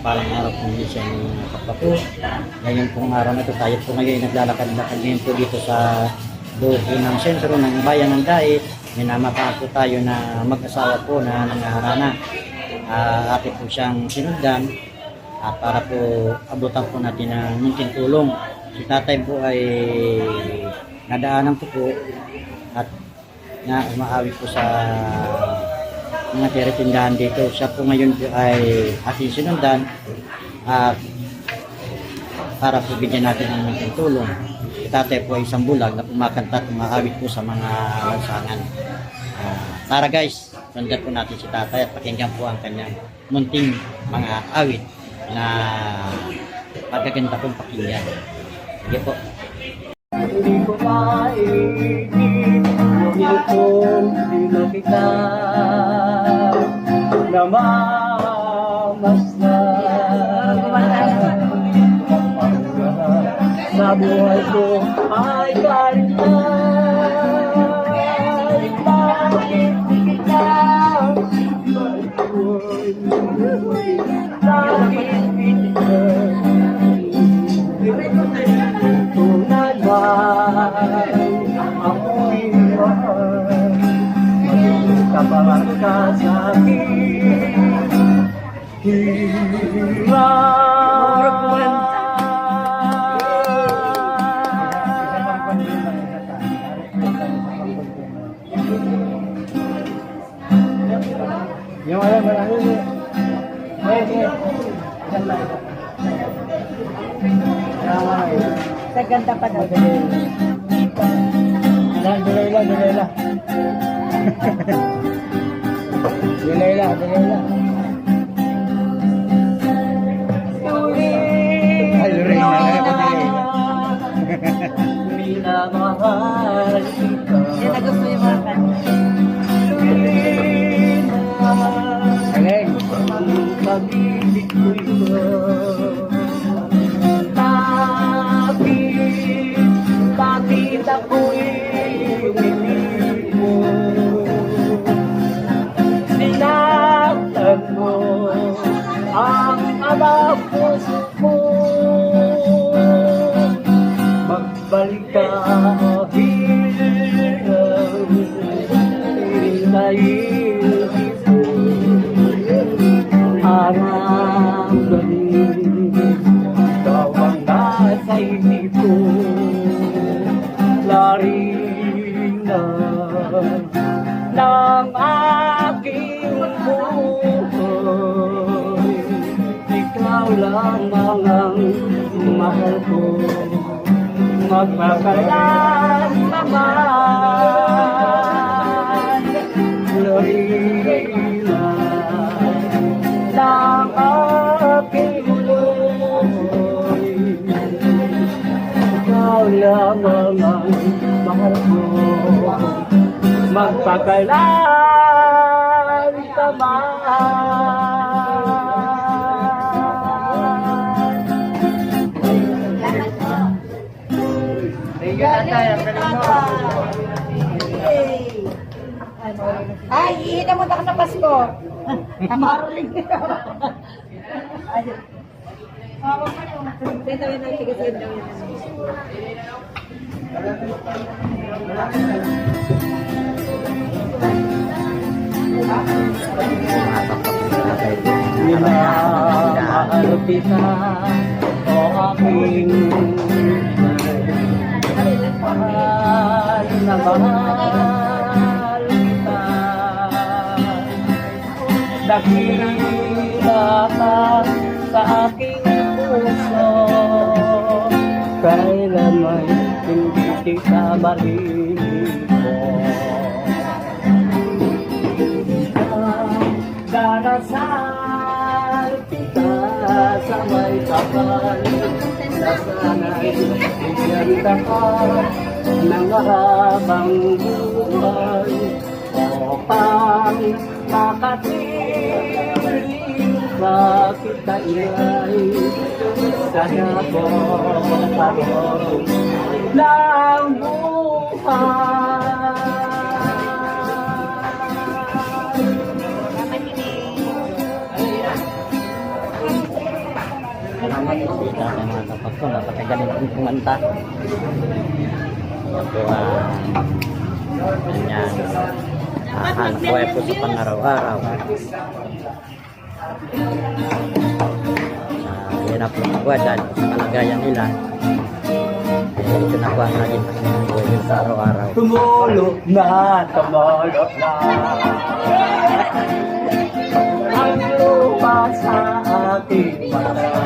mapagpalang araw po niyo sa inyong mga kapwa. Ngayon pong araw na ito, tayo po ngayon naglalakad-lakad ngayon po dito sa dulo ng sentro ng bayan ng Dait. Minamapaan po tayo na mag-asawa po na nangaharana. Atin po siyang sinundan para po abutan po natin ng munting tulong. Si tatay po ay nadaanan ko po at na umaawi po sa mga tiritindahan dito. Siya po ngayon po ay ating sinundan at para po bigyan natin ng munting tulong. Si tatay po ay isang bulag na kumakanta at umaawit po sa mga lansangan. Tara guys, sundan po natin si tatay at pakinggan po ang kanyang munting mga awit na pagkaganda pong pakinggan. Sige po. Hindi ko maibig, kung di na kita namamasdan. Sa buhay ko ay kalintay, bakit di kita maiwan? Bakit di kita tunay ay ako'y mahal, magiging kapalan ka sa aking hirap. Yung alam mo lang yun. Sa ganda pa daw. Delay lang. Delay lang. Ay, Lorraine na minamahal kita. Yan na gusto yung mga kanya. Galing. Pag-ibig ko ito. Bakit ako'y uminig mo? Sinaktan mo ang abang puso ko. Magbalik ka bilang hintayin ko. Arang galing, ikaw ang nasa isip ko. Larina ng aking buhay, ikaw lang ang mahal ko. Magpakalan naman, Larina ng aking buhay, ikaw lang ang mahal ko. Magpakalan naman. Ay, iina mo na ka na Pasko. Kamaroling. Ayun. Sento yun ang sige, sento yun. Minamahal kita, o aking mahal na mahal kita. Dakila ka sa aking puso, kailanman hindi kita malilimutan. Darasal kita sa may kapal, na sana'y bigyan ka ng mahabang buhay upang makatiling ka kita ilay sa nabong parong ng buhay. Si tatay mga kapatid, napakagaling kong kumanta. Yan po kanyang hanap buhay po sa pang-araw-araw. Hirap po magbuhat dahil sa kalagayan nila. Ito na po ang naging buhay nila sa araw-araw. Tumulog na, tumulog na. Ang lupa sa aking mata.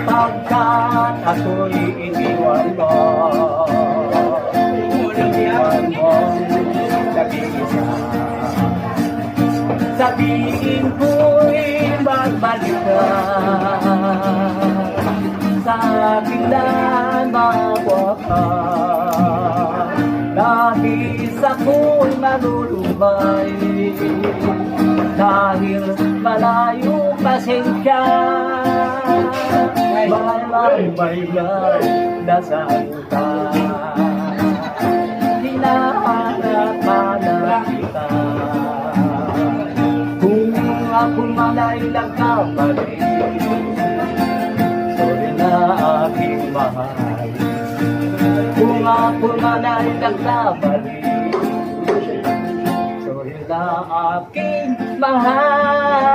Pagkat ako'y iniwan mo. Iniwan mo, nag-iisa. Sabihin ko'y magbalik ka. Sa aking danawa ka. Dahil sa ako'y malulubay. Dahil malayo pasensya. May dasal ka. Hinahanap kita. Kung ako man ay nagkamali, sorry na aking mahal. Kung ako man ay nagkamali, sorry na aking mahal.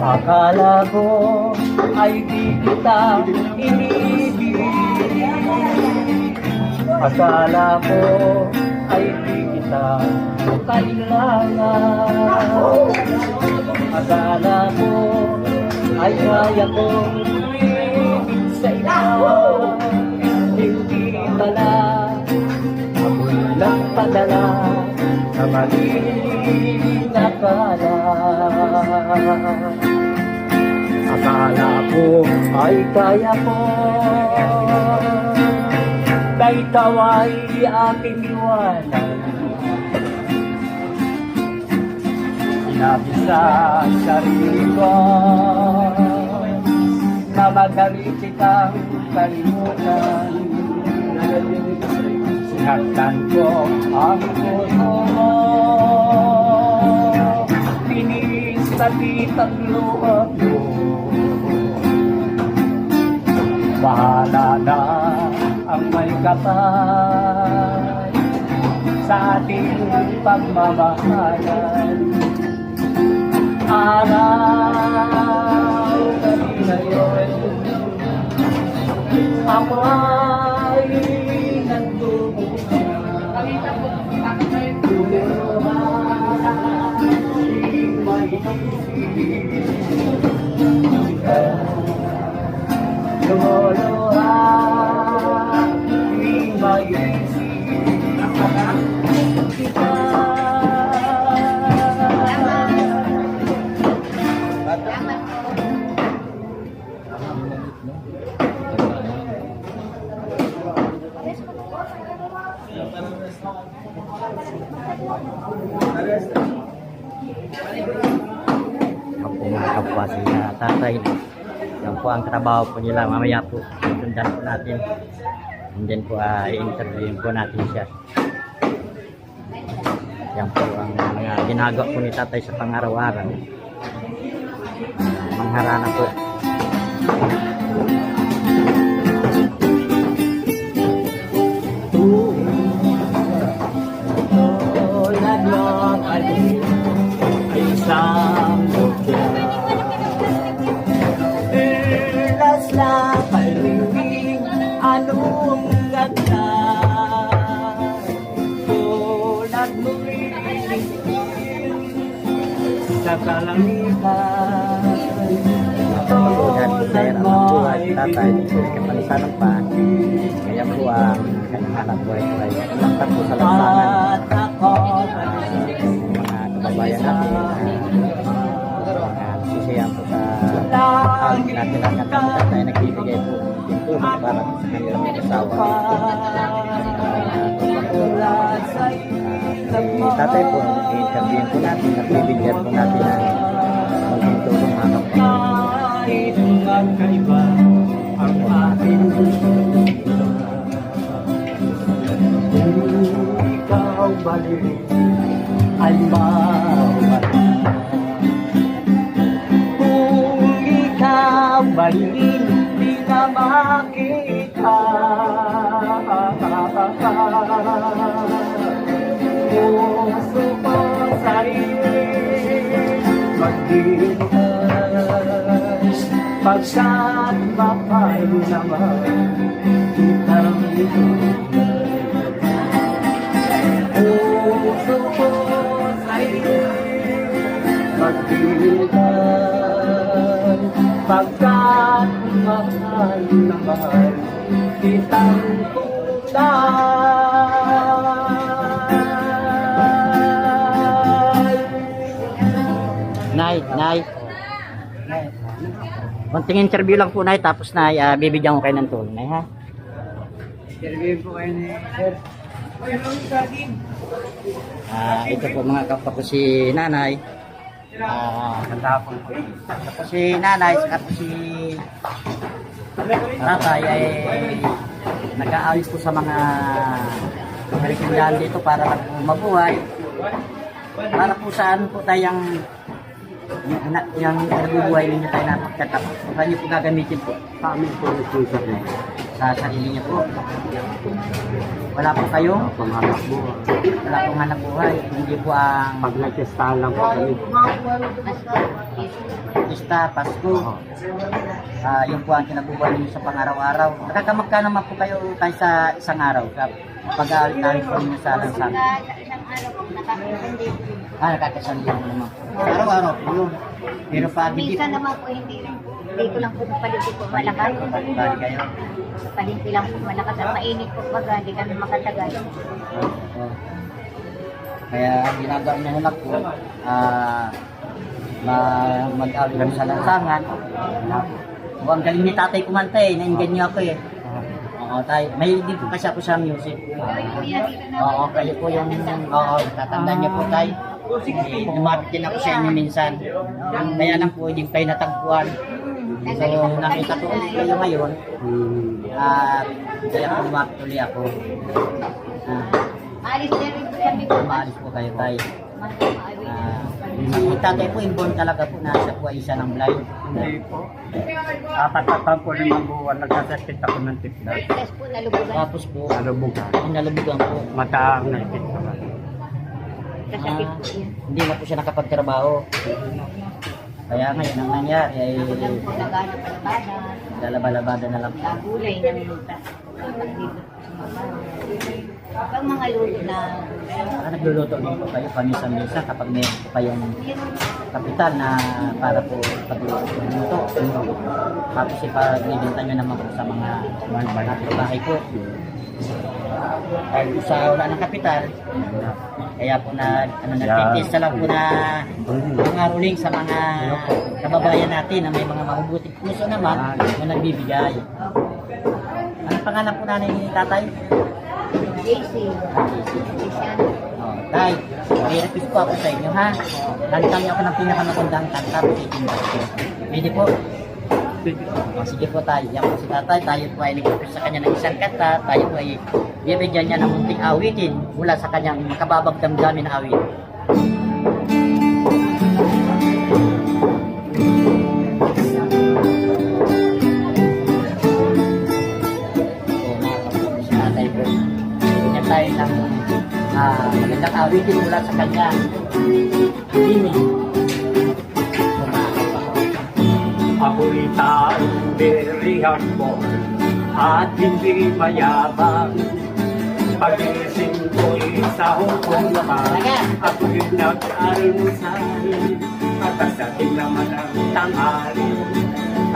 Akala ko ay di kita inibig. Akala ko ay di kita kailangan. Akala ko ay kaya kong ibig sa iyo. Hindi pala ako'y nagpadala sa maling akala. Akala ko ay kaya ko, na ikaw ay aking iwanan. Sinabi sa sarili ko na magaling kitang kalimutan. Sinaktan ko ang puso mo, pinisapit ang luha mo. Bahala na ang may kapal sa ating pagmamahalan. Araw gabi ngayon, ako ay nagdubuhan. Tuluhan, di may lumuluhan, di may Yan po mga kapwa si tatay. Yan po ang trabaho po nila. Mamaya po sundan po natin. And then po i-interviewin po natin siya. Yan po ang mga ginagawa po ni tatay sa pang-araw-araw. Mangharana po. Isang bukya ilas na palinging anong ganda tulad mo rin sa kalangitan tulad mo ay Tatay, kapalisanan pa. Kaya po ang kanyang hanap buhay po ay umaktan po sa lansangan. at ako Mga kababayan natin. Mga sisiyan po sa natin para sa kanilang mag-asawa. Si tatay po, i-interview po natin at bibigyan po natin ng magtutulong mga kapatid. kahit magkaiba ang ating gusto. Kung ikaw balik ay mawala. Kung ikaw balik di na makita. Puso ko sa'yo maghihintay pagkat mahal naman kitang puso ko sa'yo maghihintay pagkat mahal naman kitang Nay, Nay. Konting interview lang po, Nay, tapos na bibigyan ko kayo ng tulong, Nay, ha? Interview po kayo ni Sir. Ito po mga kapwa ko si Nanay. Matapon po. Ito po si Nanay, saka po si Tatay ay nag-aayos po sa mga tindahan dito para lang po mabuhay. Para po saan po tayong yung nabubuhay ninyo tayo na pagtatapos. Saan nyo po gagamitin po? Sa amin po ito sa Sa sarili niyo po. Wala po kayong? panghanap buhay. Wala pong hanap buhay. Hindi po ang Pag nagtestahan lang po kami. Pista, Pasko. Yun po ang kinabubuhay ninyo sa pang-araw-araw. Nakakamagka naman po kayo tayo sa isang araw. Pag-aalit po ninyo sa lansan. Isang araw po nakakasandi. Nakakasandi po naman. Araw-araw po yun. Pero pag hindi Minsan naman po hindi rin po. Hindi ko lang po palingki po malakas. bali kayo. Sa palingki lang po malakas. At mainit po baga. Hindi kami makatagal. Oo. Kaya ang ginagawa niya nila po, mag-awit kami sa lansangan. O, ang galing ni tatay kumanta eh, nainggan niyo ako eh. Oo, tayo. May din po kasi ako sa music. Oo, kayo po yung, tatandaan niyo po tayo. Lumapit din ako sa inyo minsan. Kaya lang po, hindi kayo natagpuan. So, nakita ko ulit kayo ngayon. At kaya po lumapit ulit ako. Alis na rin po kami po. Maalis po kayo tayo. Si tatay po, inborn talaga po na siya po ay isa ng blind. Hindi po. Apat na taon po 5 buwan. Nagkasakit ako ng tiplas. Tapos po nalubugan. Tapos po, Nalubugan. ang nalabugan po. Mata ang nakikit ko. Kasakit po yan. Hindi na po siya nakapagtrabaho. Kaya ngayon ang nangyari ay Ako lang po naghanap palabada. lalaba-labada na lang po. Gulay ng pagdibot sa mga pag mga luto na Nagluluto din po kayo paminsan-minsan kapag may po kayong kapital na para po pagluluto. Tapos ipag-ibenta nyo naman po sa mga bahay po. Dahil sa wala ng kapital, kaya po nagtitista lang po na mga ruling sa mga kababayan natin na may mga mahubuting puso naman na nagbibigay. Anong pangalan po nanay ni tatay? JC. Tay, i-request po ako sa inyo ha. Kantang niyo ako ng pinakamagandang kanta po sa Pwede po? Sige po tayo. Yan po si tatay. Tayo po ay nag-request sa kanya ng isang kanta. Tayo po ay bibigyan niya ng munting awitin mula sa kanyang makababag damdamin na awit. Si tatay po. Bibigyan tayo ng magandang awitin mula sa kanya. Dini. Ako'y taong berihan mo at hindi mayabang. Pagising ko'y sa hukong naman. Ako'y nag-almusal at pagdating naman ang tanghali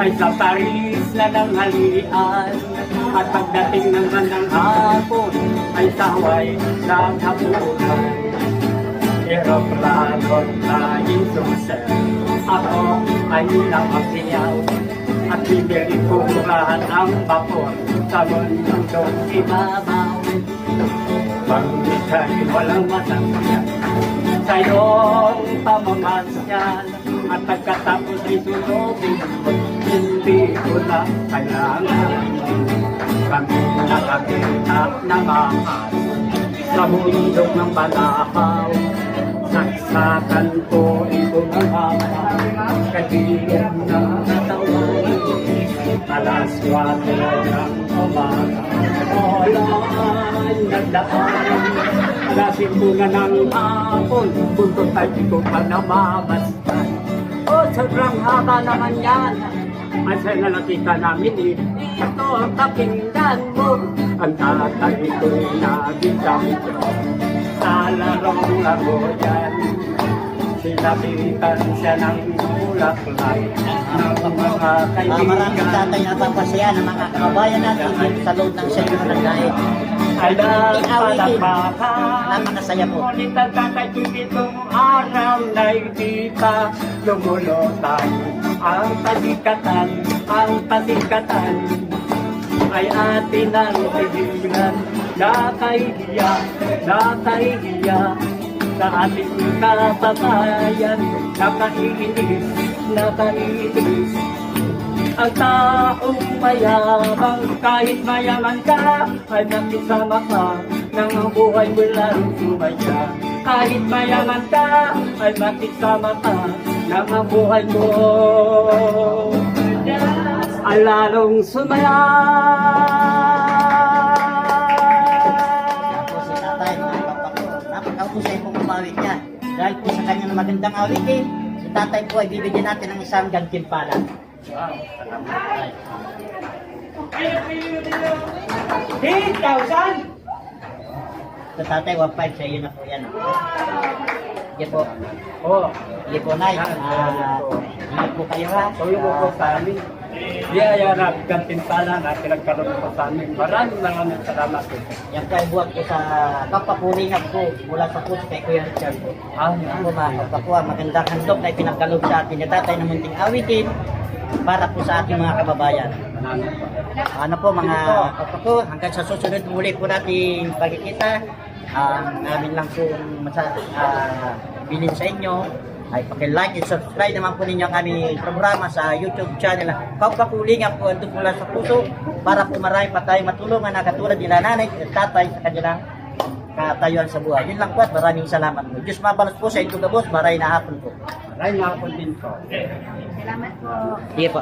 ay sa Paris na ng halian. At pagdating naman ng hapon ay sa Hawaii ng hapunan. Aeroplano tayong susel. Ako ay namakiyaw at bibili ko lahat ang vapor sa mundong ibabaw. Pangitay walang matangyan sa iyong pamamasyan at pagkatapos ay sunobin mo, hindi ko na kailangan. Kami nakakita na mahal sa mundong ng balahaw. Saksakan ko itong mahal, kagiyang ng katawan. Alas 4 ng umaga, walang nagdaan. Alas 5 na ng hapon, punto tayo ko pa namamastan. Oh, sobrang haba naman yan. Ay sa nakita namin ito ang pakinggan mo. Ang tatay ko'y nabitang sa larong laro yan. Sinabitan siya ng bulaklay ng mga Maraming kaibigan. tatay na papasaya ng mga kababayan natin dito sa loob ng sentro ng dahil. Ay palakpakan. Napakasaya po. Ngunit ang tatay ko itong araw na itita lumulutan. Ang pasikatan ay atin ang tigilan. Nakahiya sa ating kababayan. Nakainis ang taong mayabang. Kahit mayaman ka ay nakisama ka nang ang buhay mo larong sumaya. Kahit mayaman ka ay makisama ka nang ang buhay mo ay lalong sumaya. Yan po si tatay, mga kapako. Napakahusay pong umawit niya. Dahil po sa kanyang magandang awitin, si tatay po ay bibigyan natin ng isang gantimpalan. Wow, salamat. Ay. 8,000! Sa tatay, 1.5 sa iyo na po yan. Sige po. Oh, Sige po, Nay. Ingat po kayo ha. so yung po sa amin. Biyaya na gantimpala na pinagkaroon po sa amin. Maraming salamat po. Yan po ay buwag po sa kapapulingan po mula sa puso kay Kuya Richard po. Yan po mga kapako, magandang handog na ipinagkaloob sa atin ni tatay na munting awitin para po sa ating mga kababayan. Ano po mga kapako, hanggang sa susunod muli po natin pagkikita, namin lang po bilin sa inyo ay paki-like and subscribe naman po ninyo ang aming programa sa YouTube channel. Kapakulingan po andun mula sa puso para po marami pa tayong matulungan na katulad nila nanay at tatay sa kanilang katayuan sa buhay. Yun lang po at maraming salamat po. Diyos mabalos po sa inyo gabos, maray na hapon po. Maraming hapon din po. Salamat po. Sige po.